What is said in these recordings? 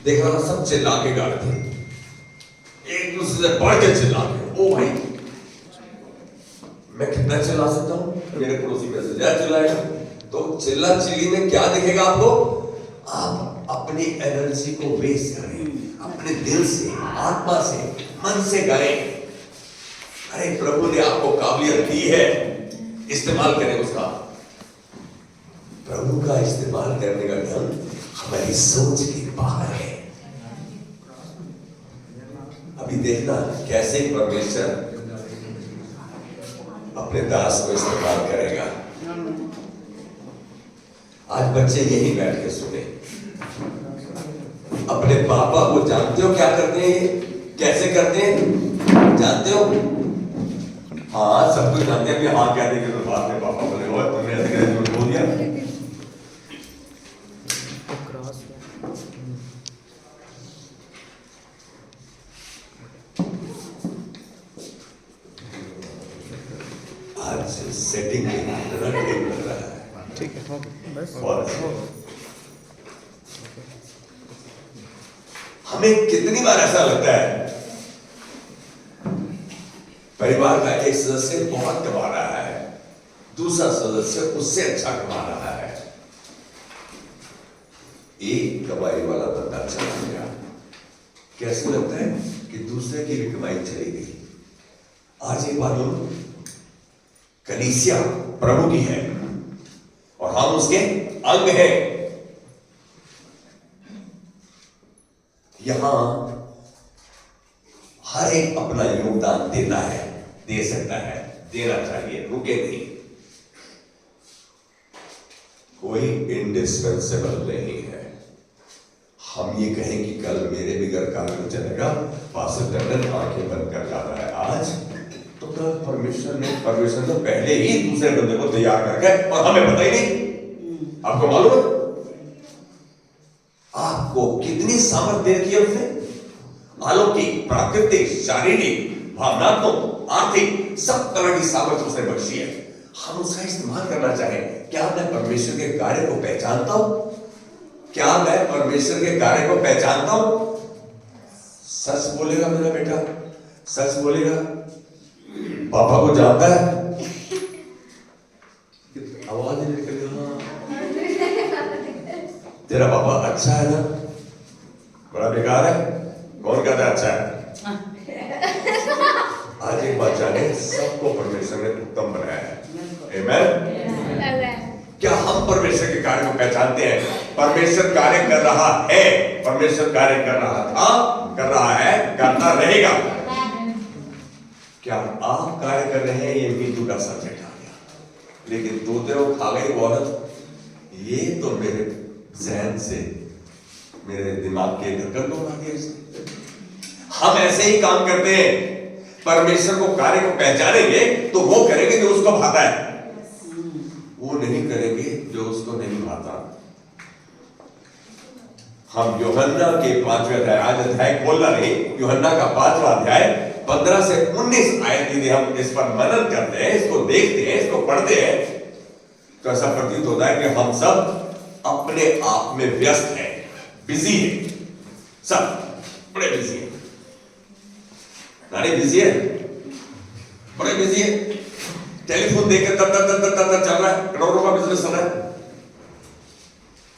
देख रहा था सब चिल्ला के गा रहे थे, एक दूसरे से बढ़ के चिल्ला के। ओ भाई, मैं कितना चिल्ला सकता हूँ, मेरे पड़ोसी में से ज्यादा चिल्लाएगा। तो चिल्ला चिल्ली में क्या दिखेगा आपको? आप अपनी एनर्जी को वेस्ट करें, अपने दिल से, आत्मा से, मन से गाएं। अरे प्रभु ने आपको काबिलियत दी है, इस्तेमाल करें उसका। प्रभु का इस्तेमाल करने का ढंग हमारी सोच के बाहर है। अभी देखना कैसे परमेश्वर अपने दास को इस्तेमाल करेगा। आज बच्चे यही बैठ के सुने। अपने पापा को जानते हो क्या करते हैं, कैसे करते हैं, जानते हो? हाँ, सब कुछ जानते हैं। हाँ क्या देखे तो बाद में पापा बोले हो तुमने ऐसे कैसे बोल दिया। आज सेटिंग लग रहा है। ठीक है, बस हमें कितनी बार ऐसा लगता है परिवार का एक सदस्य बहुत कमा रहा है, दूसरा सदस्य उससे अच्छा कमा रहा है, एक कमाई वाला बंदा चला गया। कैसे लगता है कि दूसरे की भी कमाई चली गई। आज ये मालूम कलीसिया प्रभु की है और हम उसके अंग हैं। यहां हर एक अपना योगदान देता है, दे सकता है, देना चाहिए, रुके नहीं। कोई इंडिस्पेंसेबल नहीं है। हम ये कहें कि कल मेरे बिगड़ काम में चलेगा, पास्टर टंडन आंखें बंद कर जाता है आज, तो कल परमेश्वर ने पहले ही दूसरे बंदे को तैयार कर गए और हमें पता ही नहीं। आपको मालूम है आपको कितनी सामर्थ्य दे दी है उसने? अलौकिक, प्राकृतिक, शारीरिक, भावनात्मक, आर्थिक, सब तरह की सामर्थ्य उसने बख्शी है। हम उसका इस्तेमाल करना चाहें। क्या मैं परमेश्वर के कार्य को पहचानता हूं? क्या मैं परमेश्वर के कार्य को पहचानता हूं? सच बोलेगा मेरा बेटा, सच बोलेगा। पापा को जानता है, आवाज नहीं निकल रही। तेरा पापा अच्छा है ना? बड़ा बेकार है? कौन कहता है अच्छा है? आज एक बात जाने, सबको परमेश्वर ने उत्तम बनाया है। आमेन। क्या हम परमेश्वर के कार्य को पहचानते हैं? परमेश्वर कार्य कर रहा है, परमेश्वर कार्य कर रहा था, कर रहा है, करता रहेगा। क्या आप कार्य कर रहे हैं? ये मीतू का सब्जेक्ट आ गया। लेकिन तोते वो खा गई वो औरत, ये तो मेरे जहन से, मेरे दिमाग के धड़कन को उड़ा दिया। हम ऐसे ही काम करते हैं। परमेश्वर को कार्य को पहचानेंगे तो वो करेंगे जो उसको भाता है, वो नहीं करेंगे जो उसको नहीं भाता। हम यूहन्ना के 5वें अध्याय, आज अध्याय खोलना नहीं, यूहन्ना का 5वां अध्याय 15 से 19 आयत यदि हम इस पर मनन करते हैं, इसको देखते हैं, इसको पढ़ते हैं, तो ऐसा प्रतीत होता है कि हम सब अपने आप में व्यस्त हैं, बिजी है, सब बड़े बिजी है। नानी बिजी है, बड़े बिजी है। टेलीफोन देकर तब चल रहा है, करोड़ों का बिजनेस चल रहा है।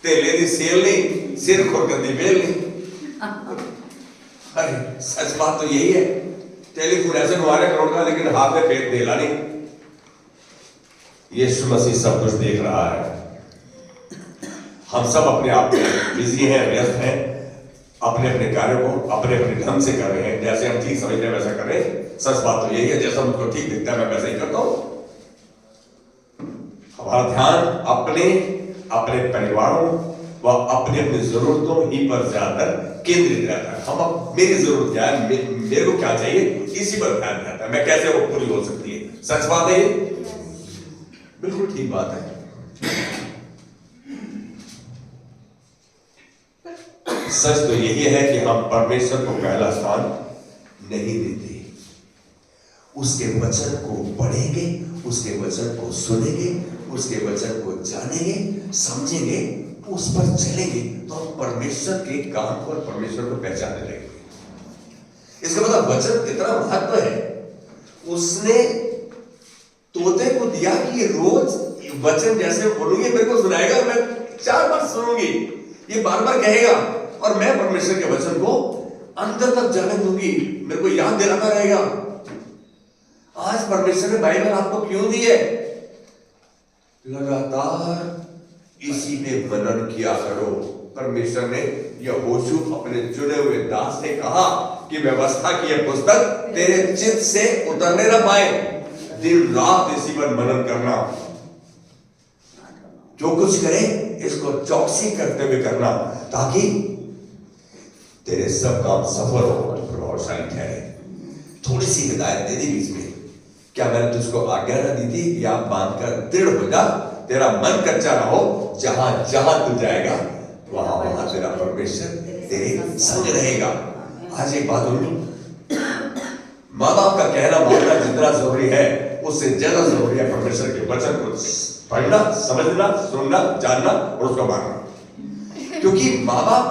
तेले दी सेल नहीं, सिर खोल कर दी बेल नहीं। अरे सच बात तो यही है। टेलीफोन ऐसे घुमाने करोड़ का, लेकिन हाथ में फेंक देला नहीं। यीशु मसीह सब कुछ देख रहा है। हम सब अपने आप में बिजी हैं, व्यस्त हैं, अपने अपने कार्यों को अपने अपने ढंग से कर रहे हैं। जैसे हम ठीक समझते हैं वैसा कर रहे हैं। सच बात तो यही है, जैसा मुझको ठीक दिखता है मैं वैसा ही करता हूं। हमारा ध्यान अपने परिवारों व अपनी जरूरतों ही पर ज्यादा केंद्रित रहता है। हम मेरी जरूरत क्या है, मेरे को क्या चाहिए, इसी पर ध्यान रहता है। मैं कैसे वो पूरी हो सकती है। सच बात है, बिल्कुल ठीक बात है। सच तो यही है कि हम परमेश्वर को पहला स्थान नहीं देते। उसके वचन को पढ़ेंगे, उसके वचन को सुनेंगे, उसके वचन को जानेंगे, समझेंगे, उस पर चलेंगे तो हम परमेश्वर के काम को और परमेश्वर को पहचानने लगेंगे। इसका मतलब वचन इतना महत्व है। उसने तोते को दिया कि ये रोज वचन जैसे बोलूंगी मेरे को सुनाएगा, मैं 4 बार सुनूंगी, ये बार बार कहेगा और मैं परमेश्वर के वचन को अंदर तक जाने दूंगी, मेरे को याद दिलाता रहेगा। आज परमेश्वर ने बाइबल आपको क्यों दी है? लगातार इसी पे मनन किया करो। परमेश्वर ने यहोशू अपने चुने हुए दास से कहा कि व्यवस्था की यह पुस्तक तेरे चित्त से उतरने न पाए, दिन रात इसी पर मनन करना। जो कुछ करे इसको चौकसी करते हुए करना, ताकि तेरे सब काम सफल हो, प्रभावशाली ठहरे। थोड़ी सी हिदायत दे दी बीच में, क्या मैंने तुझको आज्ञा न दी थी? या बांध कर दृढ़ हो जा, तेरा मन कच्चा ना हो, जहां जहां तू जाएगा वहां वहां तेरा परमेश्वर तेरे संग रहेगा। आज एक बात बोलूं, माँ बाप का कहना मानना जितना जरूरी है उससे ज्यादा जरूरी है परमेश्वर के वचन को पढ़ना, समझना, सुनना, जानना और उसको मानना। क्योंकि माँ बाप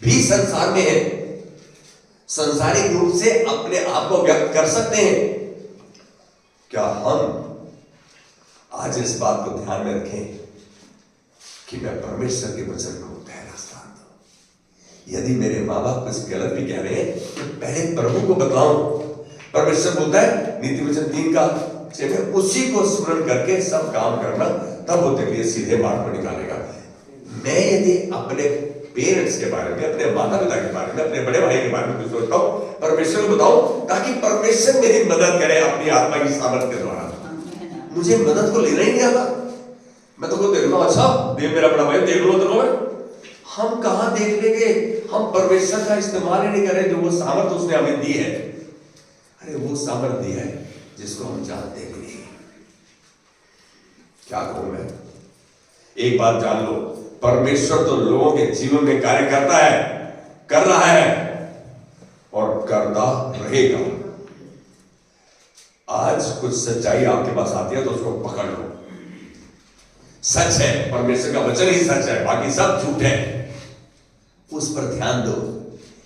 भी संसार में है, संसारिक रूप से अपने आप को व्यक्त कर सकते हैं। क्या हम आज इस बात को ध्यान में रखें कि मैं परमेश्वर के वचन को पहला स्थान दूं? यदि मेरे माँ बाप कुछ गलत भी कह रहे हैं तो पहले प्रभु को बताऊं। परमेश्वर बोलता है नीति वचन 3:6 में, उसी को स्मरण करके सब काम करना, तब वो तेरे लिए सीधे मार्ग पर निकालेगा। मैं यदि अपने पेरेंट्स के बारे में, अपने माता पिता के बारे में, अपने बड़े भाई के बारे में कुछ सोचता हूं, परमेश्वर को बताऊं, ताकि परमेश्वर मेरी मदद करे अपनी आत्मा की सामर्थ्य के द्वारा। मुझे मदद को लेना ही नहीं आता, मैं तो देख लो, अच्छा देव मेरा बड़ा भाई, देख लो तो हम कहां देख लेंगे? हम परमेश्वर का इस्तेमाल ही नहीं करें जो वो सामर्थ्य उसने हमें दी है। अरे वो सामर्थ्य दिया है जिसको हम जानते भी नहीं। क्या कहूं मैं? एक बात जान लो, परमेश्वर तो लोगों के जीवन में कार्य करता है, कर रहा है और करता रहेगा। आज कुछ सच्चाई आपके पास आती है तो उसको पकड़ लो। सच है, परमेश्वर का वचन ही सच है, बाकी सब झूठ है। उस पर ध्यान दो।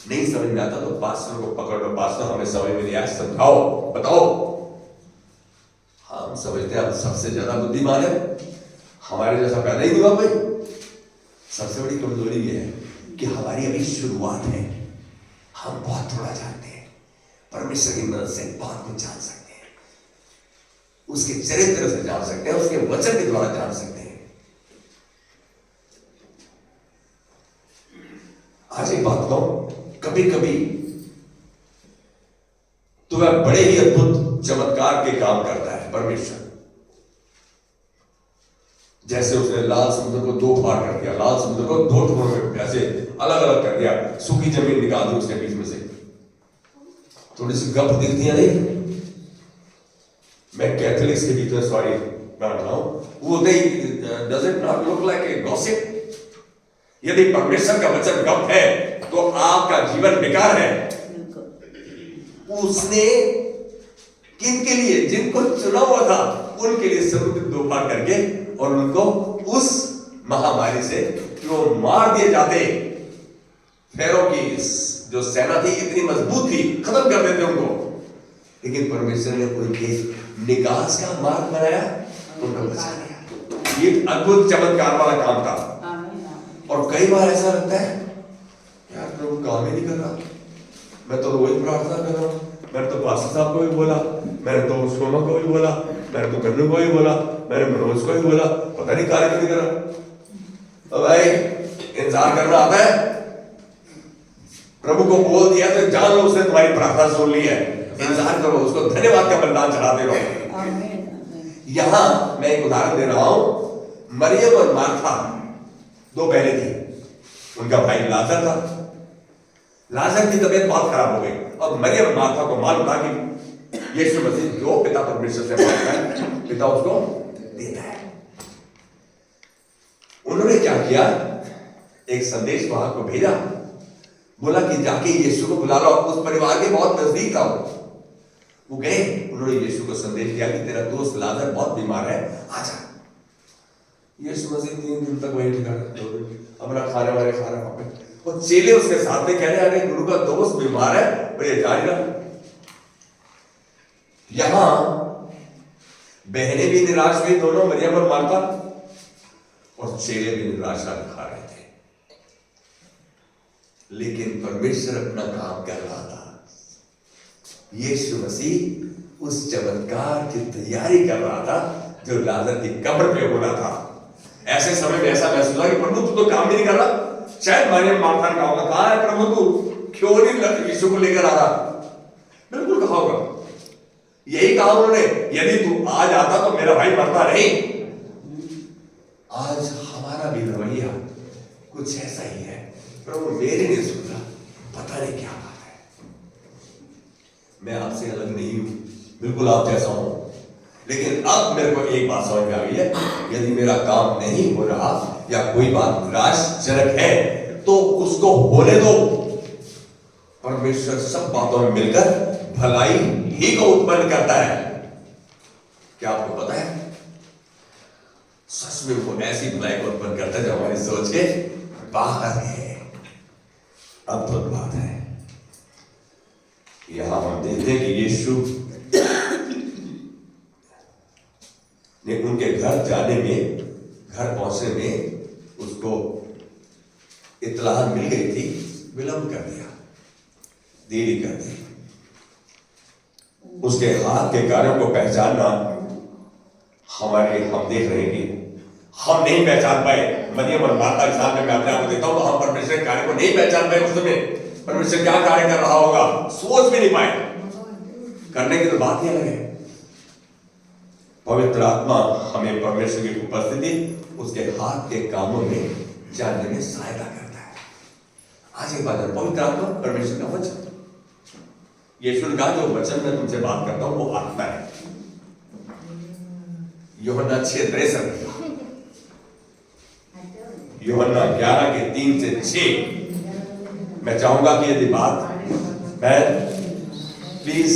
नहीं समझ में आता तो पास्टर को पकड़ लो, पास्टर हमें समझ में नहीं आया, समझाओ, बताओ। हम समझते हैं हम सबसे ज्यादा बुद्धिमान है, हमारे जैसा पैदा ही नहीं हुआ कोई। सबसे बड़ी कमजोरी ये है कि हमारी अभी शुरुआत है, हम बहुत थोड़ा जानते हैं। परमेश्वर की मदद से बहुत कुछ जान सकते हैं, उसके चरित्र से जान सकते हैं, उसके वचन के द्वारा जान सकते हैं। आज एक बात बताऊं, कभी कभी तो वह बड़े ही अद्भुत चमत्कार के काम करता है परमेश्वर। जैसे उसने लाल समुद्र को 2 भाग कर दिया, लाल समुद्र को 2 टुकड़ों में ऐसे अलग अलग कर दिया, सूखी जमीन निकाल दी उसके बीच में से। थोड़ी सी गप दिखती है नहीं? मैं कैथोलिक्स के बीच में सॉरी मैं बताऊं, वो does it not look like a gossip? यदि परमेश्वर का वचन गप है तो आपका जीवन बेकार है। उसने किन के लिए, जिनको चुना हुआ था उनके लिए समुद्र 2 भाग करके और उनको उस महामारी से जो मार दिए जाते, फेरो की जो सेना थी इतनी मजबूत थी, खत्म कर देते उनको, लेकिन परमेश्वर ने उनके निकास का मार्ग बनाया, उनको बचा लिया। ये अद्भुत चमत्कार वाला काम था। और कई बार ऐसा लगता है यार प्रभु काम ही नहीं कर रहा, मैं तो रोज प्रार्थना कर रहा हूं, मैंने तो पास्टर साहब को भी बोला, मैंने तो सोमा को भी बोला, मैंने तो गन्नू को भी बोला, मैंने मनोज को भी बोला, पता नहीं कार्य क्यों नहीं कर रहा। तो भाई इंतजार करना आता है, प्रभु को बोल दिया तो जान लो उसने तुम्हारी प्रार्थना सुन ली है, इंतजार करो, उसको धन्यवाद का बलिदान चढ़ाते रहो। यहां मैं एक उदाहरण दे रहा हूं, मरियम और मार्था 2 बहनें थी, उनका भाई लाजर था। लाजर की तबीयत बहुत खराब हो गई और मरियम और मार्था को मालूम था कि यीशु मसीह जो पिता परमेश्वर से मांगता है पिता उसको देता है। उन्होंने क्या किया, एक संदेश वाहक को भेजा, बोला कि जाके यीशु को बुला लो। उस परिवार के बहुत नजदीक था वो गए, उन्होंने यीशु को संदेश दिया कि तेरा दोस्त लाजर बहुत बीमार है, आजा। यीशु मसीह 3 दिन तक वही ठिकाना, 2 दिन अपना खाने वाले खाना वहां पे, और चेले उसके साथ में कह रहे, अरे गुरु का दोस्त बीमार है और ये जा रहा। यहां बहनें भी निराश हुई, दोनों मरियम और मार्था, और चेले भी निराशा दिखा रहे थे। लेकिन परमेश्वर अपना काम कर रहा था। यीशु मसीह उस चमत्कार की तैयारी कर रहा था जो लाजर की कब्र पे होना था। ऐसे समय में ऐसा महसूस हुआ कि प्रभु तू तो काम भी नहीं कर रहा। शायद मरियम मार्था ने कहा होगा, कहां है प्रभु तू, क्यों नहीं यीशु को लेकर आ रहा? बिल्कुल कहा होगा, यही कहा उन्होंने, यदि तू आ जाता तो मेरा भाई मरता नहीं। आज हमारा भी रवैया कुछ ऐसा ही है, प्रभु मेरे नहीं सुन रहा, पता नहीं क्या बात है। मैं आपसे अलग नहीं हूं, बिल्कुल आप जैसा हूं, लेकिन अब मेरे को एक बात समझ में आ गई है, यदि मेरा काम नहीं हो रहा या कोई बात निराशजनक है तो उसको होने दो। परमेश्वर सब बातों में मिलकर भलाई ही को उत्पन्न करता है। क्या आपको पता है? सच में वो ऐसी भलाई को उत्पन्न करता है जो हमारी सोच के बाहर है। अद्भुत बात है। यहां हम देखते हैं कि यीशु ने उनके घर जाने में, घर पहुंचने में उसको इत्तला मिल गई थी, विलंब कर दिया, देरी कर दी। उसके हाथ के कार्यों को पहचानना हम देख रहे हैं कि हम नहीं पहचान पाए। मरियम और मार्था के सामने मैं अपने आप को देखता हूं तो हम परमेश्वर के कार्य को नहीं पहचान पाए। उस समय परमेश्वर क्या कार्य कर रहा होगा सोच भी नहीं पाए। करने की तो बात ही अलग है। पवित्र आत्मा हमें परमेश्वर की उपस्थिति, उसके हाथ के कामों में जानने में सहायता करता है। आज एक बात है, पवित्र आत्मा परमेश्वर का वचन, यीशु ने कहा जो वचन मैं तुमसे बात करता हूं वो आत्मा है। यूहन्ना 6:63, यूहन्ना 11:3-6। मैं चाहूंगा कि यदि प्लीज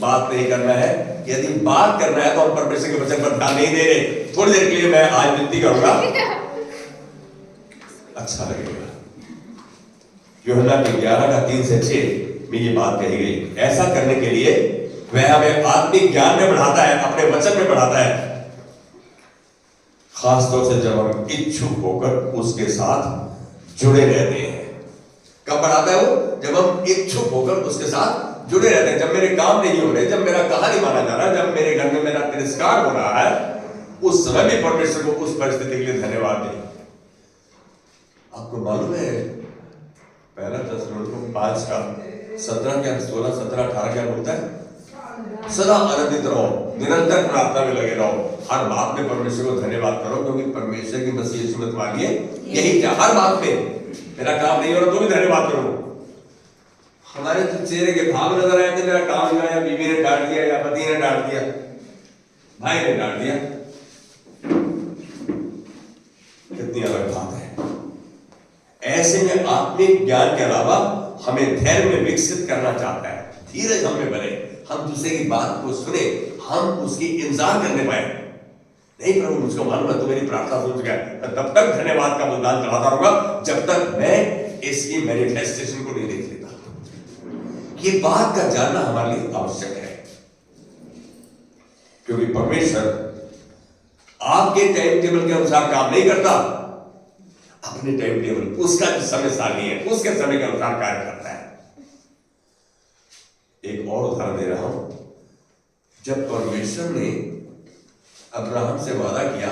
बात नहीं करना है, यदि बात करना है तो हम परमेश्वर के वचन पर ध्यान नहीं दे रहे। थोड़ी देर के लिए मैं आज विनती करूंगा, अच्छा लगेगा। यूहन्ना 11:3-6 में ये बात कही गई। ऐसा करने के लिए वह हमें आत्मिक ज्ञान में बढ़ाता है, अपने वचन में बढ़ाता है, खासतौर से जब हम इच्छुक होकर उसके साथ जुड़े रहते हैं। कब बढ़ाता है वो? जब हम इच्छुक होकर उसके साथ जुड़े रहते हैं। जब मेरे काम नहीं हो रहे, जब मेरा कहा नहीं माना जा रहा, जब मेरे घर में मेरा तिरस्कार हो रहा है, उस समय भी परमेश्वर को उस परिस्थिति के लिए धन्यवाद दें। आपको मालूम है पहला थिस्सलुनीकियों 5:17 क्या 16, 17, 18 क्या बोलता है? सदा आनंदित रहो, निरंतर प्रार्थना में लगे रहो, हर बात में परमेश्वर को धन्यवाद करो, क्योंकि परमेश्वर की मसीह यीशु में तुम्हारे लिए यही क्या, हर बात पे मेरा काम नहीं हो रहा तो भी धन्यवाद करो। हमारे तो चेहरे के भाव नजर आए थे, मेरा काम नहीं आया, बीवी ने डांट दिया या पति ने डांट दिया, भाई ने डांट दिया, कितनी अलग बात है। ऐसे में आत्मिक ज्ञान के अलावा हमें धैर्य में विकसित करना चाहता है, धीरज हम में बने, हम दूसरे की बात को सुने, हम उसकी इंतजार करने पाए। नहीं प्रभु मुझको मालूम है तू मेरी प्रार्थना सुन चुका है, मैं तब तक धन्यवाद का बलिदान चढ़ाता रहूंगा जब तक मैं इसकी मैनिफेस्टेशन को नहीं देख लेता। ये बात का जानना हमारे लिए आवश्यक है, क्योंकि परमेश्वर आपके टाइम टेबल के अनुसार काम नहीं करता, अपने टाइम टेबल, उसका जो समय सारणी है उसके समय के अनुसार कार्य करता है। एक और उदाहरण दे रहा हूं। जब परमेश्वर ने अब्राहम से वादा किया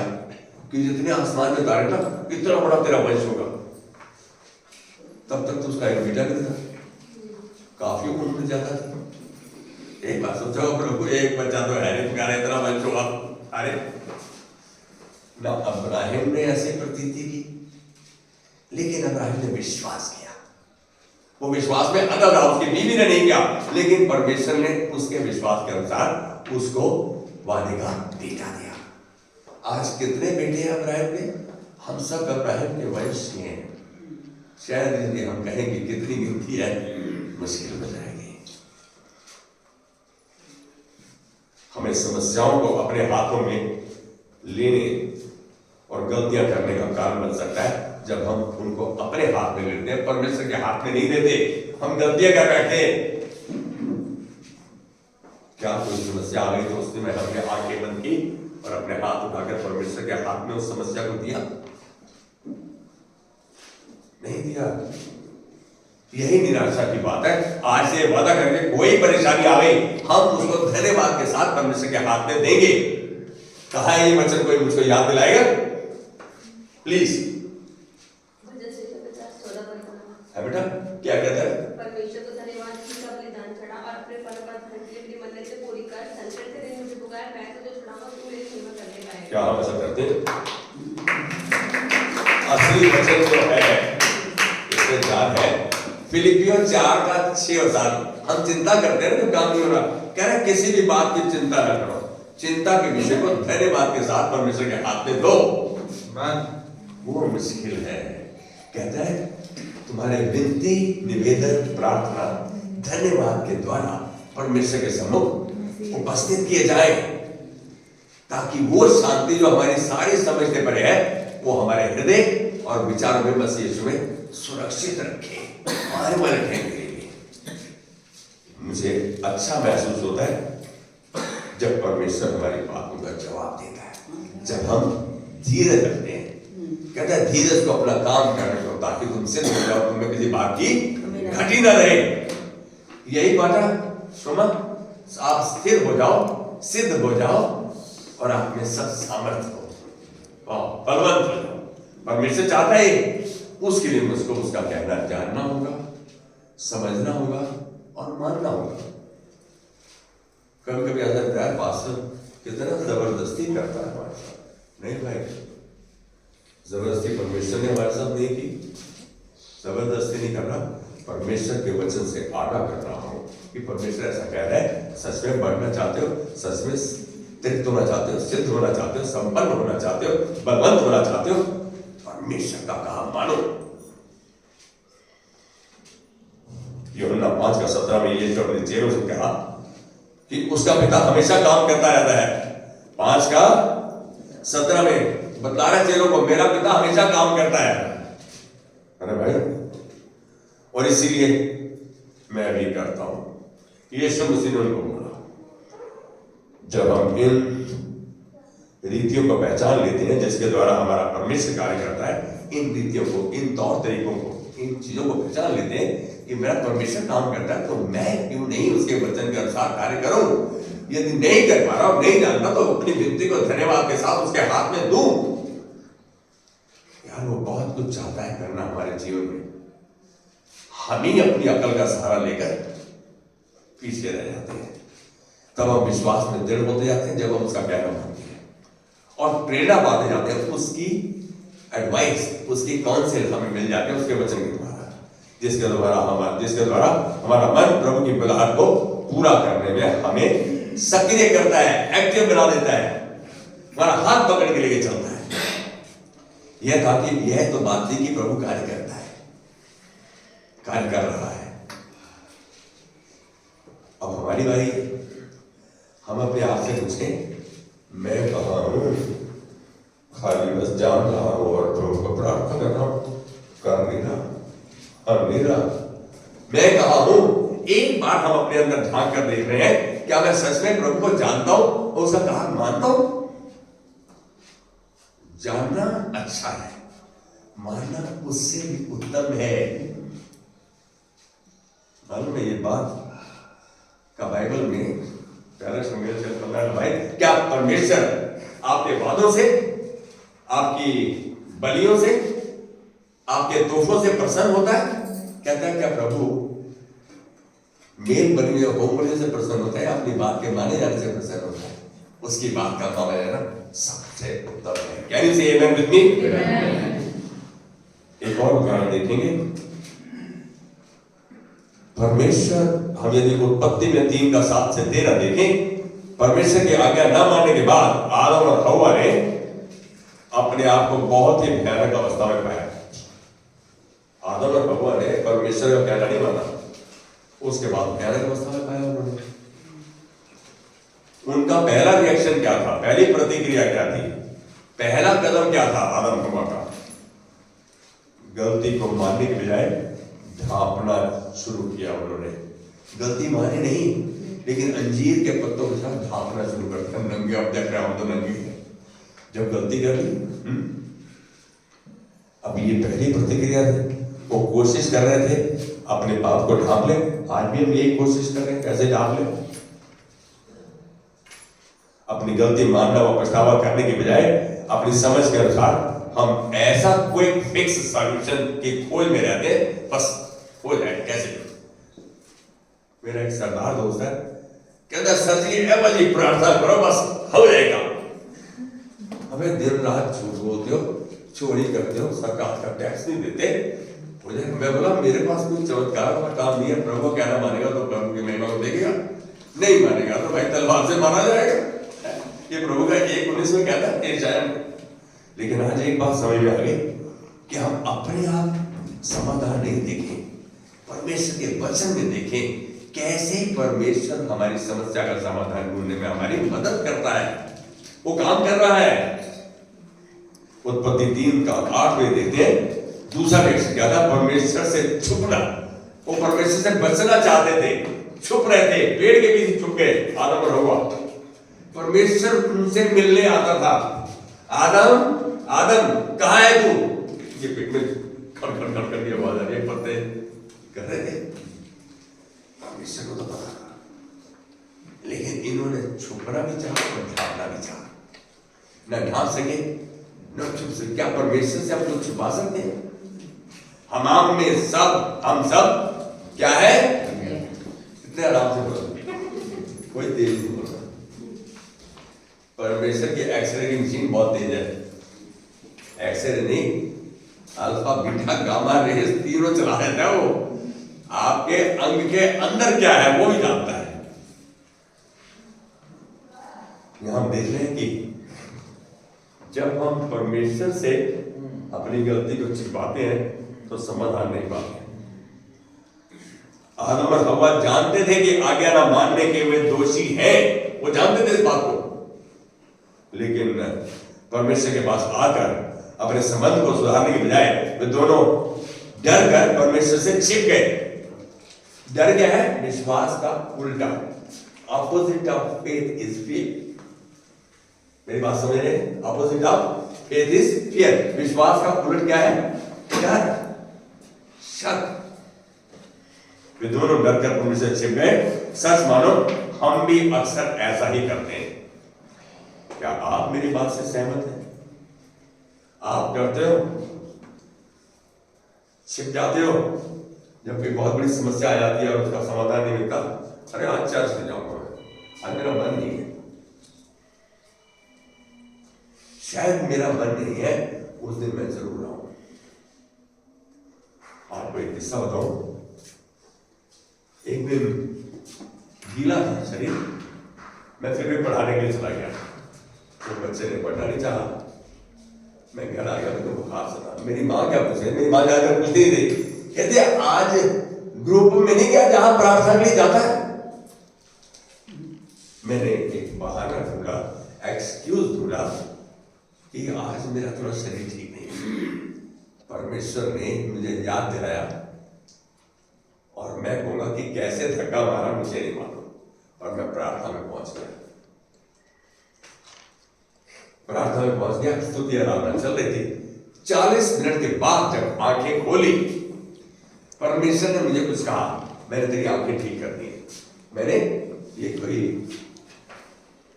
कि जितने आसमान में तारे ना इतना बड़ा तेरा वंश होगा, तब तक तो उसका एक बेटा भी था, काफी उम्र ज्यादा थी। एक बात सोचो प्रभु, एक बच्चा तो है नहीं, तुम्हारा इतना वंश होगा। अरे ना अब्राहम ने ऐसी प्रतीति की, लेकिन अब्राहम ने विश्वास किया। वो विश्वास में अटल रहा, उसकी बीवी ने नहीं किया, लेकिन परमेश्वर ने उसके विश्वास के अनुसार उसको वादे का बेटा दिया। आज कितने बेटे हैं अब्राहम के? हम सब अब्राहम के वंश हैं। शायद यदि हम कहें कि कितनी गिनती है, मुश्किल हो जाएगी। हमें समस्याओं को अपने हाथों में लेने और गलतियां करने का कारण बन सकता है जब हम उनको अपने हाथ में लेते हैं, परमेश्वर के हाथ में नहीं देते, हम गलतियां कर बैठते हैं। क्या कोई समस्या आ गई तो उसने मैं हमने आंखें बंद की और अपने हाथ उठाकर परमेश्वर के हाथ में उस समस्या को दिया? नहीं दिया। यही निराशा की बात है। आज से वादा करके कोई परेशानी आ गई, हम उसको धन्यवाद के साथ परमेश्वर के हाथ में देंगे। कहा है ये वचन, कोई मुझको याद दिलाएगा प्लीज? है बेटा, क्या कहता है? परमेश्वर को धन्यवाद का बलिदान चढ़ा और अपने फल पर धन की अपनी मन्नत से पूरी कर, संकट के दिन मुझे पुकार, मैं तुझे छुड़ाऊंगा, तू मेरी सेवा करने पाएगा। क्या हम ऐसा करते हैं? असली वचन जो है इसमें जान है। फिलिपियों 4:6 और 7 हम चिंता करते हैं ना, काम नहीं हो रहा, कह रहे किसी भी बात की चिंता न करो, चिंता के विषय को धन्यवाद के साथ परमेश्वर के हाथ में दो। वो मुश्किल है। कहता है तुम्हारे विनती, निवेदन, प्रार्थना धन्यवाद के द्वारा परमेश्वर के सम्मुख उपस्थित किए जाए, ताकि वो शांति जो हमारी सारी समझने पर है वो हमारे हृदय और विचारों में मसीह यीशु में सुरक्षित रखे, हमारे में रखेंगे। मुझे अच्छा महसूस होता है जब परमेश्वर हमारी बातों का जवाब देता है, जब हम धीरज रखते हैं। कहता है धीरज को अपना काम करने दो ताकि तुम सिद्ध हो जाओ, तुम्हें किसी बात की घटी ना रहे। यही बात है सुमा, आप स्थिर हो जाओ, सिद्ध हो जाओ और आप में सब सामर्थ्य हो, बलवंत हो जाओ। परमेश्वर चाहता है उसके लिए मुझको उसका कहना जानना होगा, समझना होगा और मानना होगा। कभी कभी ऐसा लगता है पास्टर कितना जबरदस्ती करता है हमारे साथ। नहीं भाई, जबरदस्ती परमेश्वर ने हमारे साथ नहीं की, जबरदस्ती नहीं कर रहा, परमेश्वर के वचन से आगाह कर रहा हूं कि परमेश्वर ऐसा कह रहा है। सच में बढ़ना चाहते हो, सच में तृप्त होना चाहते हो, सिद्ध होना चाहते हो, संपन्न होना चाहते हो, बलवंत होना चाहते हो, परमेश्वर का कहा मानो। यूहन्ना 5:17 में ये जो अपने चेलों से कहा कि उसका पिता हमेशा काम करता रहता है। 5:17 में बतला रहे चेलों को, मेरा पिता हमेशा काम करता है। अरे भाई, और इसीलिए मैं भी करता हूं। यीशु मसीह ने उनको बोला, जब हम इन रीतियों को पहचान लेते हैं जिसके द्वारा हमारा परमेश्वर कार्य करता है, इन रीतियों को, इन तौर तरीकों को, इन चीजों को पहचान लेते हैं कि मेरा परमेश्वर काम करता है, तो मैं क्यों नहीं उसके वचन के अनुसार कार्य करूं? यदि नहीं कर पा रहा हूं, नहीं जानता, तो अपनी विनती को धन्यवाद के साथ उसके हाथ में दूं। यार वो बहुत कुछ चाहता है करना हमारे जीवन में, हम ही अपनी अकल का सहारा लेकर पीछे रह जाते हैं। तब हम विश्वास में दृढ़ होते जाते हैं जब हम उसका कहना मानते हैं और प्रेरणा पाते जाते हैं, उसकी एडवाइस, उसकी काउंसिल हमें मिल जाते हैं उसके वचन के द्वारा, जिसके द्वारा हमारा मन प्रभु की बुलाहट को पूरा करने में हमें सक्रिय करता है, एक्टिव बना देता है, हमारा हाथ पकड़ के लेके चलता है। यह तो बात थी कि प्रभु कार्य करता है, कार्य कर रहा है। अब हमारी बारी है, हम अपने आप से पूछें, मैं कहाँ हूं? खाली बस जान रहा हूं और प्रभु को प्रार्थना कर रहा हूं, कर नहीं रहा, और नहीं रहा। मैं कहाँ हूं? एक बार हम अपने अंदर झांक कर देख रहे हैं, क्या मैं सच में प्रभु को जानता हूं और उसका कहा मानता हूं? जानना अच्छा है, मानना उससे भी उत्तम है। मालूम है ये बात का बाइबल में पहले शमूएल से पढ़ना है भाई। क्या परमेश्वर आपके वादों से, आपकी बलियों से, आपके तोहफों से प्रसन्न होता है? कहता है क्या प्रभु मेल बलियों या होम बलियों से प्रसन्न होता है? अपनी बात के माने जाने से प्रसन्न होता है? उसकी बात का मामला है ना सबसे उत्तम है। क्या इसे आमेन विद मी? एक और उदाहरण देखेंगे। परमेश्वर, हम यदि उत्पत्ति में 3:7 से 13 देखें, परमेश्वर की आज्ञा न मानने के बाद आदम और हव्वा ने अपने आप को बहुत ही भयानक अवस्था में पाया। आदम और हव्वा ने परमेश्वर का कहना नहीं माना, उसके बाद भयानक अवस्था में पाया उन्होंने। उनका पहला रिएक्शन क्या था, पहली प्रतिक्रिया क्या थी? पहला कदम क्या था आदम हवा का? गलती को मानने के बजाय ढांपना शुरू किया उन्होंने। गलती माने नहीं, लेकिन अंजीर के पत्तों के साथ ढांपना शुरू करते हैं। नंगे, अब देख रहा हूं तो नंगे है। जब गलती कर ली, अब ये पहली प्रतिक्रिया थी। वो कोशिश कर रहे थे अपने पाप को ढांप ले। आज भी हम यही कोशिश कर रहे हैं, कैसे ढांप ले? अपनी गलती मानना व पछतावा करने के बजाय अपनी समझ के अनुसार हम ऐसा क्विक फिक्स सॉल्यूशन की खोज में रहते हैं, बस हो जाए कैसे। मेरा एक सरदार दोस्त है, कहता सर जी ए वाली प्रार्थना करो बस हो जाएगा। हमें दिन रात झूठ बोलते हो, चोरी करते हो, सरकार का टैक्स नहीं देते, हो जाए। मैं बोला मेरे पास कोई चमत्कार का काम नहीं है, प्रभु कहना मानेगा तो प्रभु की महिमा को देखेगा, नहीं मानेगा तो भाई तलवार से मारा जाएगा। ये प्रभु का 1:19 में कहता है। लेकिन आज एक बात समझ में आ गई कि हम अपने आप समाधान नहीं देखें, परमेश्वर के वचन में देखें कैसे परमेश्वर हमारी समस्या का समाधान ढूंढने में हमारी मदद करता है। वो काम कर रहा है। उत्पत्ति 3:8 में देखते हैं, दूसरा टेक्स्ट क्या था? परमेश्वर से छुपना। वो परमेश्वर से बचना चाहते थे, छुप रहे थे, पेड़ के पीछे छुप गए आदम और हव्वा। परमेश्वर उनसे मिलने आता था। आदम आदम कहाँ है तू? ये पेट में खड़ कर की आवाज आ रही है, पत्ते कर रहे थे। परमेश्वर को तो पता था, लेकिन इन्होंने छुपना भी चाहा और ढांपना भी चाहा। न ढांप सके न छुप सके। क्या परमेश्वर से आप लोग छुपा सकते हैं? हम सब क्या है? इतने आराम से बोलो, कोई तेज नहीं बोल रहा। परमेश्वर की एक्सरे की मशीन बहुत तेज है। एक्सरे नहीं, अल्फा बीटा गामा रेस तीनों चला देता है वो। आपके अंग के अंदर क्या है वो भी जानता है। यहां हम देख रहे हैं कि जब हम परमेश्वर से अपनी गलती को छिपाते हैं तो समाधान नहीं पाते। आदम और हव्वा जानते थे कि आज्ञा ना मानने के वे दोषी हैं, वो जानते थे इस बात को, लेकिन परमेश्वर के पास आकर अपने संबंध को सुधारने के बजाय वे दोनों डर कर परमेश्वर से छिप गए। डर क्या है? विश्वास का उल्टा। Opposite of faith is fear. मेरी बात समझ रहे हैं? Opposite of faith is fear. विश्वास का उल्ट क्या है? डर, शक। वे दोनों डर कर परमेश्वर से छिप गए। सच मानो हम भी अक्सर ऐसा ही करते हैं। क्या आप मेरी बात से सहमत हैं? आप डरते हो, छिप जाते हो, जब कोई बहुत बड़ी समस्या आ जाती है और उसका समाधान नहीं मिलता, अरे आज चर्च में जाऊंगा, आज मेरा मन नहीं है, शायद मेरा मन नहीं है, उस दिन मैं जरूर आऊंगा। आपको एक किस्सा बताऊं। एक दिन गीला था शरीर, मैं फिर भी पढ़ाने के लिए चला गया। तो बच्चे ने पढ़ना नहीं चाहा, मैं घर आ गया, तो बुखार से था। मेरी माँ क्या पूछे? मेरी माँ जाकर पूछती थी, कहते आज ग्रुप में नहीं गया जहां प्रार्थना के लिए जाता है? मैंने एक बहाना ढूंढा, एक्सक्यूज ढूंढा कि आज मेरा थोड़ा शरीर ठीक नहीं। परमेश्वर ने मुझे याद दिलाया और मैं कहूंगा कि कैसे धक्का मारा मुझे नहीं मालूम, और मैं प्रार्थना में पहुंच गया। प्रार्थना में पहुंच गया, स्तुति आराधना चल रही थी। 40 मिनट के बाद जब आंखें खोली, परमेश्वर ने मुझे कुछ कहा, मैंने तेरी आंखें ठीक कर दी। मैंने ये कोई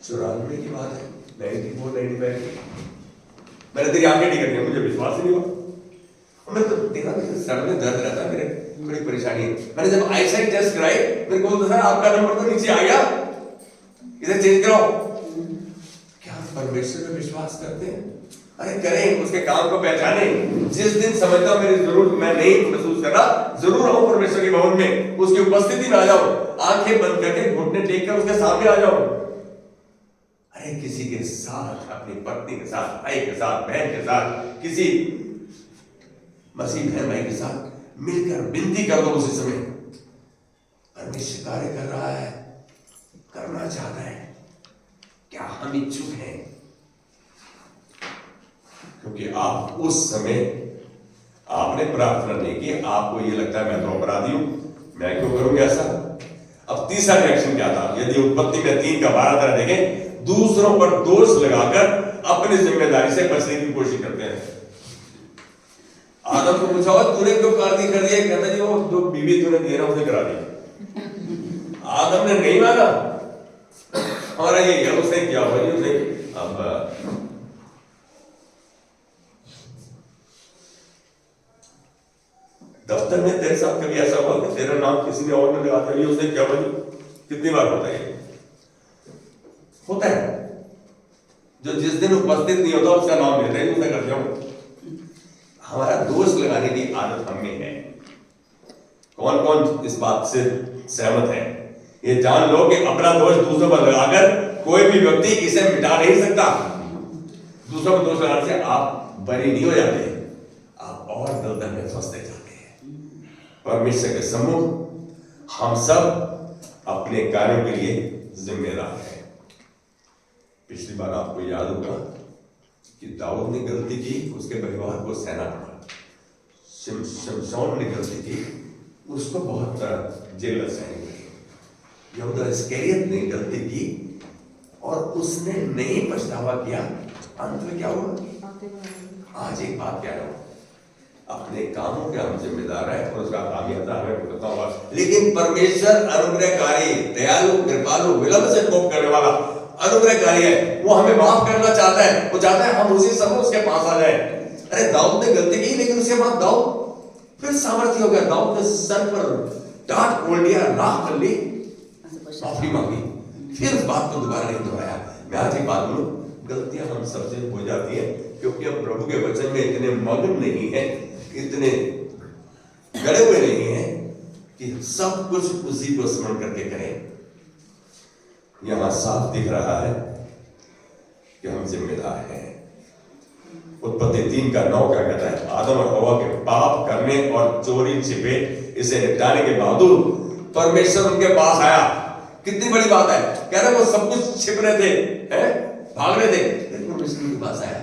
94 की बात है, 94-95 की, मैंने तेरी आंखें ठीक कर दी। मुझे विश्वास ही नहीं हुआ। मैं तो देखा सर में दर्द रहता है, मेरे बड़ी परेशानी है। मैंने जब आईसाइट टेस्ट कराई, मेरे को सर आपका नंबर तो नीचे आ गया, इधर चेंज कराओ। क्या परमेश्वर में विश्वास करते हैं? अरे करें, उसके काम को पहचाने। जिस दिन समझता हूं मेरी जरूरत मैं नहीं महसूस कर रहा, जरूर आऊं परमेश्वर के भवन में, उसकी उपस्थिति में आ जाऊं, आंखें बंद करके घुटने टेक कर उसके सामने आ जाऊं। अरे किसी के साथ, अपनी पत्नी के साथ, भाई के साथ, बहन के साथ, किसी मसीह बहन भाई के साथ मिलकर विनती कर दो उसी समय। परमेश्वर कार्य कर रहा है, करना चाहता है। क्या हम इच्छुक हैं? क्योंकि आप उस समय आपने प्रार्थना नहीं की, आपको ये लगता है मैं तो अपराधी हूं, मैं क्यों करूंगा ऐसा। अब तीसरा रिएक्शन क्या था? यदि उत्पत्ति में 3:12 देखें, दूसरों पर दोष लगाकर अपनी जिम्मेदारी से बचने की कोशिश करते हैं। आदम को पूछा हुआ तूने क्यों कर दिया? कहता जी वो जो बीवी तूने दिया ना उसने करा दी। आदम ने नहीं माना, हमारा ये है उसने किया हुआ जी उसने। अब दफ्तर में तेरे साथ कभी ऐसा हुआ कि तेरा नाम किसी ने और ने लगा दिया, उसने क्या बोली? कितनी बार होता है? होता है। जो जिस दिन उपस्थित नहीं होता उसका नाम लेते हैं, उसने कर दिया। हमारा दोष लगाने की आदत हमें है। कौन कौन इस बात से सहमत है? ये जान लो कि अपना दोष दूसरों पर लगाकर कोई भी व्यक्ति इसे मिटा नहीं सकता। दूसरों पर दोष लगाने से आप बरी नहीं हो जाते, आप और दलदल में फंसते जाते हैं। परमेश्वर के सम्मुख हम सब अपने कार्यों के लिए जिम्मेदार हैं। पिछली बार आपको याद होगा कि दाऊद ने गलती की, उसके परिवार को सहना पड़ा। शिमशोन ने गलती की, उसको बहुत जेल सहनी पड़ी। यहूदा इस्करियत ने गलती की और उसने नहीं पछतावा किया। अंत में क्या हुआ? आज एक बात कह रहा हूं, अपने कामों के हम जिम्मेदार हैं और उसका खामियाजा हमें भुगतना होगा। लेकिन परमेश्वर अनुग्रहकारी, दयालु, कृपालु, विलंब से कोप करने वाला अनुग्रहकारी है। वो हमें माफ करना चाहता है। वो चाहता है हम उसी समय उसके पास आ जाए। अरे दाऊद ने गलती की, लेकिन उसके बाद दाऊद फिर सामर्थ्य हो गया। दाऊद ने सर पर डांट खोल दिया, राख कर ली, माफी मांगी, फिर उस बात को दोबारा नहीं दोहराया। मैं आज एक बात बोलूं, गलतियां हम सबसे हो जाती है क्योंकि हम प्रभु के वचन में इतने मग्न नहीं है, इतने गड़े हुए नहीं है कि सब कुछ उसी को स्मरण करके करें। यहां साफ दिख रहा है कि हम जिम्मेदार हैं। उत्पत्ति 3:9 क्या कहता है? आदम और हवा के पाप करने और चोरी छिपे इसे निपटाने के बावजूद परमेश्वर उनके पास आया। कितनी बड़ी बात है। कह रहे वो सब कुछ छिप रहे थे, हैं? भाग रहे थे, लेकिन परमेश्वर उनके पास आया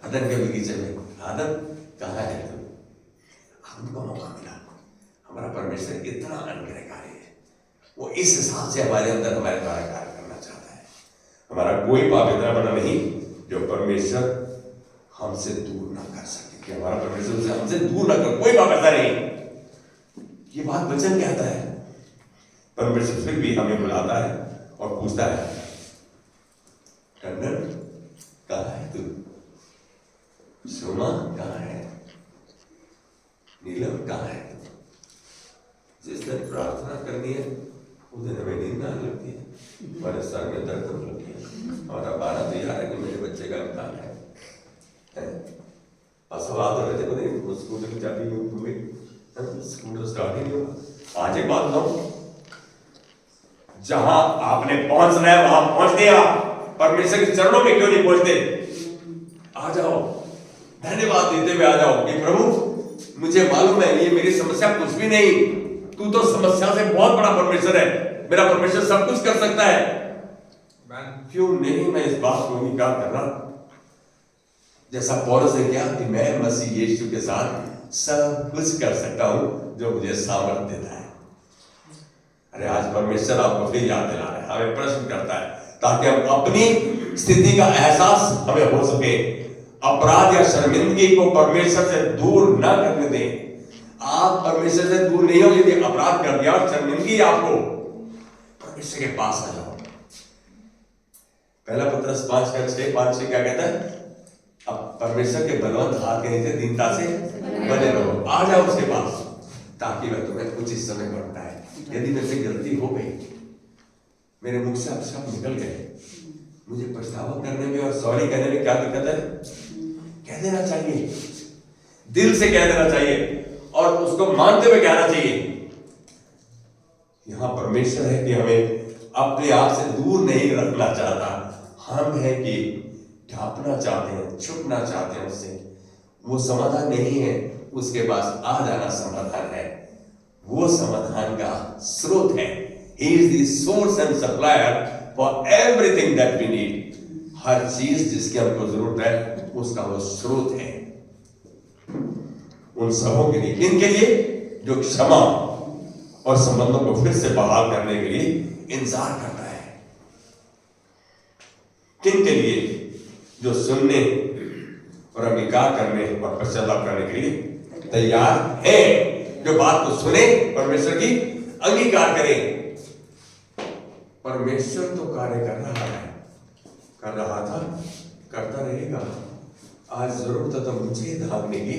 अदन के बगीचे में। आदम कहाँ है तुम? आदम को मौका मिला। हमारा परमेश्वर इतना अनुग्रहकारी है, वो इस हिसाब से हमारे अंदर हमारे द्वारा कार्य करना चाहता है। हमारा कोई पाप इतना बड़ा नहीं जो परमेश्वर हमसे दूर ना कर सके, कि हमारा परमेश्वर हमसे दूर ना कर। कोई पाप ऐसा नहीं। ये बात वचन कहता है। परमेश्वर फिर भी हमें बुलाता है और पूछता है, टंडन कहाँ है तू? सोमा कहाँ है? नीलम कहाँ है तू? जिस दिन प्रार्थना करनी है उस दिन हमें नींद आने लगती है, हमारे सर में दर्द होने लगती है, हमारा बारह तो यार है कि मेरे बच्चे का इम्तिहान है। सवाल तो रहते को स्कूल की चाबी स्कूल तो स्टार्ट ही नहीं हुआ। आज एक बात बताऊं, जहां आपने पहुंचना है वहां पहुंच गया। परमेश्वर के चरणों में क्यों नहीं पहुंचते? आ जाओ, धन्यवाद देते हुए आ जाओ कि प्रभु मुझे मालूम है ये मेरी समस्या कुछ भी नहीं, तू तो समस्या से बहुत बड़ा परमेश्वर है, मेरा परमेश्वर सब कुछ कर सकता है। क्यों नहीं मैं इस बात को अंगीकार कर रहा, जैसा पौलुस ने किया कि मैं मसीह यीशु के साथ सब कुछ कर सकता हूं जो मुझे सामर्थ्य देता है। अरे आज परमेश्वर आपको फिर याद दिला रहा है, हमें प्रश्न करता है ताकि हम अपनी स्थिति का एहसास हमें हो सके। अपराध या शर्मिंदगी को परमेश्वर से दूर न करने दें। आप परमेश्वर से दूर नहीं हो, यदि अपराध कर दिया और शर्मिंदगी आपको, परमेश्वर के पास आ जाओ। पहला पत्रस 5:6 क्या कहता है? अब परमेश्वर के बलवंत हाथ के नीचे दीनता से बने रहो। आ जाओ उसके पास ताकि वह तुम्हें उचित समय बढ़ता है। यदि मेरे से गलती हो गई, मेरे मुख से अपशब्द निकल गए, मुझे पछतावा करने में और सॉरी कहने में क्या दिक्कत है? कह देना चाहिए, दिल से कह देना चाहिए और उसको मानते हुए कहना चाहिए। यहां परमेश्वर है कि हमें अपने आप से दूर नहीं रखना चाहता, हम है कि ढांपना चाहते हैं, छुपना चाहते हैं उससे। वो समाधान नहीं है, उसके पास आ जाना समाधान है। वो समाधान का स्रोत है। He is the source and supplier for everything that we need. हर चीज जिसकी हमको जरूरत है उसका वो स्रोत है उन सबों के लिए। किन के लिए? जो क्षमा और संबंधों को फिर से बहाल करने के लिए इंतजार करता है। किन के लिए? जो सुनने और अंगीकार करने और पश्चाताप करने के लिए तैयार है, जो बात को सुने, परमेश्वर की अंगीकार करे। परमेश्वर तो कार्य कर रहा है, कर रहा था, करता रहेगा। आज जरूरत है तो मुझे ढांकने की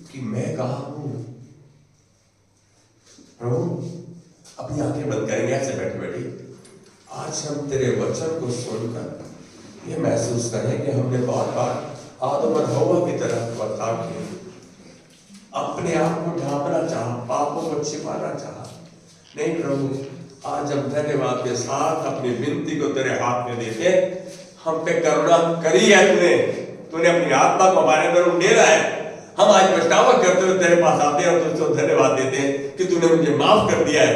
कि मैं कहा हूं। प्रभु अपनी आंखें बंद करेंगे ऐसे बैठे बैठे। आज हम तेरे वचन को सुनकर ये महसूस करें कि हमने बहुत बार आदम और हव्वा की तरह बर्ताव किया, अपने आप को ढांपना चाहा, पापों को छिपाना चाहा। नहीं प्रभु, आज हम धन्यवाद के साथ अपनी विनती को तेरे हाथ में देते, हम पे करुणा करी है तूने अपनी आत्मा को हमारे अंदर उंडेला है। हम आज पछतावा करते हुए तेरे पास आते हैं और तुझको धन्यवाद देते हैं कि तूने मुझे माफ कर दिया है,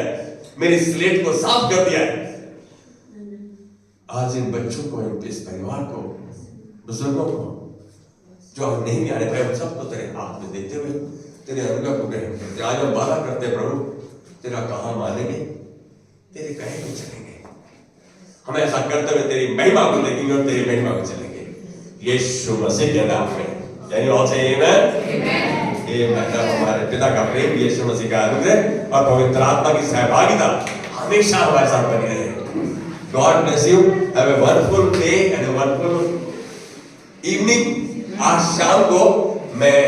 मेरी स्लेट को साफ कर दिया है। आज इन बच्चों को, इस परिवार को, बुजुर्गों को जो आज नहीं आ रहे, हम सबको तेरे हाथ में देते हुए तेरे अनुग्रह को ग्रहण करते। आज हम वादा करते प्रभु, तेरा कहा मानेंगे, तेरे कहे को चलेंगे। हम ऐसा करते हुए तेरी महिमा को देखेंगे और तेरी महिमा को चलेंगे। यीशु मसीह के नाम में। Can you all say amen? Amen. हमारे पिता का प्रेम, यीशु मसीह का अनुग्रह और पवित्र आत्मा की सहभागिता हमेशा हमारे साथ बनी रहे। God bless you. Have a wonderful day and a wonderful evening. आज शाम को मैं